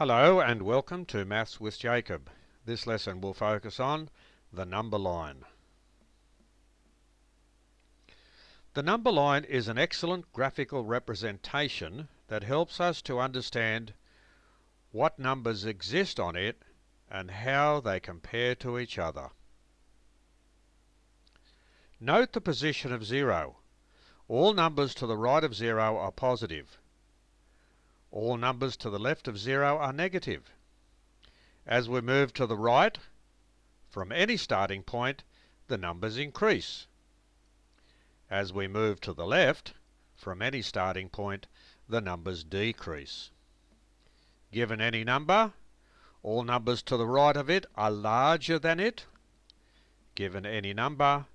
Hello and welcome to Maths with Jacob. This lesson will focus on the number line. The number line is an excellent graphical representation that helps us to understand what numbers exist on it and how they compare to each other. Note the position of 0. All numbers to the right of 0 are positive. All numbers to the left of 0 are negative. As we move to the right, from any starting point, the numbers increase. As we move to the left, from any starting point, the numbers decrease. Given any number, all numbers to the right of it are larger than it. Given any number,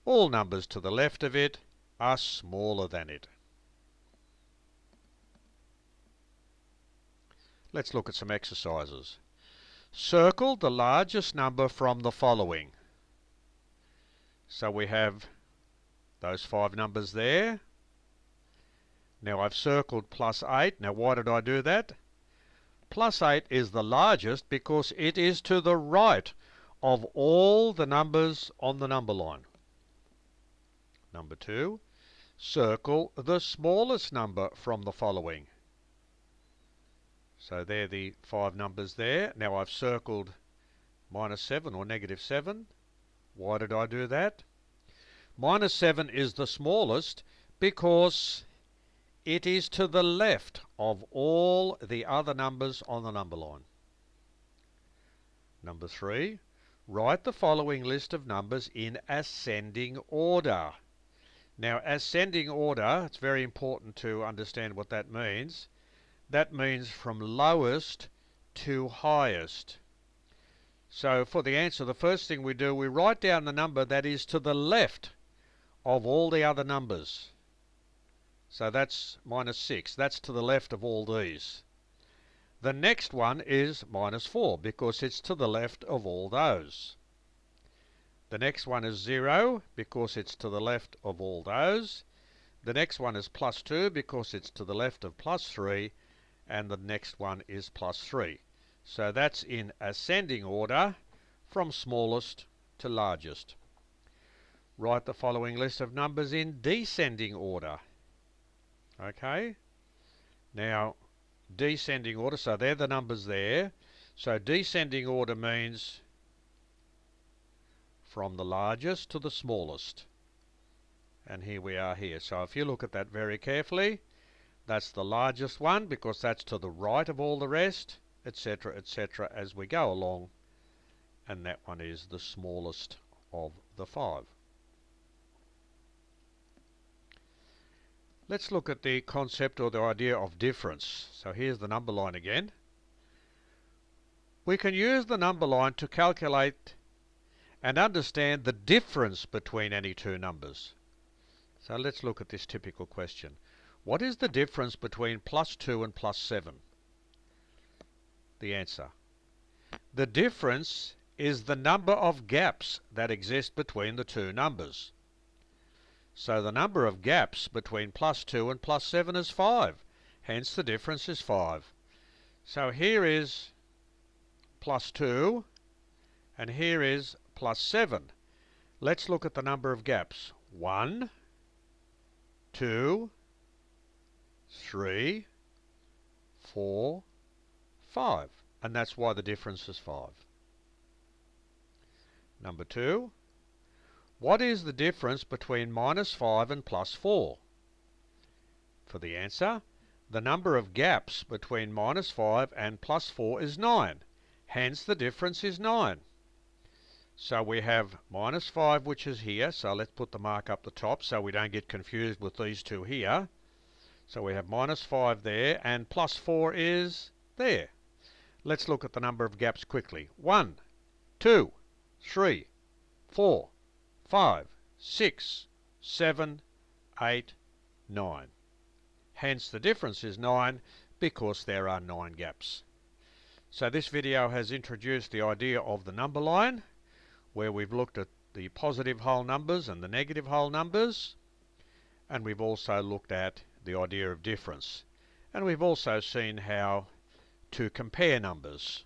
all numbers to the left of it are smaller than it. Let's look at some exercises. Circle the largest number from the following. So we have those 5 numbers there. Now I've circled plus 8. Now why did I do that? Plus 8 is the largest because it is to the right of all the numbers on the number line. Number 2, circle the smallest number from the following. So they're the 5 numbers there. Now I've circled -7 or -7. Why did I do that? -7 is the smallest because it is to the left of all the other numbers on the number line. Number 3, write the following list of numbers in ascending order. Now, ascending order, it's very important to understand what that means. That means from lowest to highest. So for the answer, the first thing we do, we write down the number that is to the left of all the other numbers. So that's -6. That's to the left of all these. The next one is -4 because it's to the left of all those. The next one is 0 because it's to the left of all those. The next one is +2 because it's to the left of +3. And the next one is +3. So that's in ascending order from smallest to largest. Write the following list of numbers in descending order. Okay? Now, descending order, so they're the numbers there. So descending order means from the largest to the smallest. And here we are here. So if you look at that very carefully, that's the largest one because that's to the right of all the rest, etc., etc., as we go along. And that one is the smallest of the 5. Let's look at the concept or the idea of difference. So here's the number line again. We can use the number line to calculate and understand the difference between any two numbers. So let's look at this typical question. What is the difference between +2 and +7? The answer. The difference is the number of gaps that exist between the two numbers. So the number of gaps between +2 and +7 is 5. Hence the difference is 5. So here is +2 and here is +7. Let's look at the number of gaps. 1, 2, 3, 4, 5. And that's why the difference is 5. Number 2. What is the difference between -5 and +4? For the answer, the number of gaps between -5 and +4 is 9. Hence the difference is 9. So we have -5, which is here. So let's put the mark up the top so we don't get confused with these two here. So we have -5 there, and +4 is there. Let's look at the number of gaps quickly. 1, 2, 3, 4, 5, 6, 7, 8, 9. Hence the difference is 9 because there are 9 gaps. So this video has introduced the idea of the number line, where we've looked at the positive whole numbers and the negative whole numbers, and we've also looked at the idea of difference. And we've also seen how to compare numbers.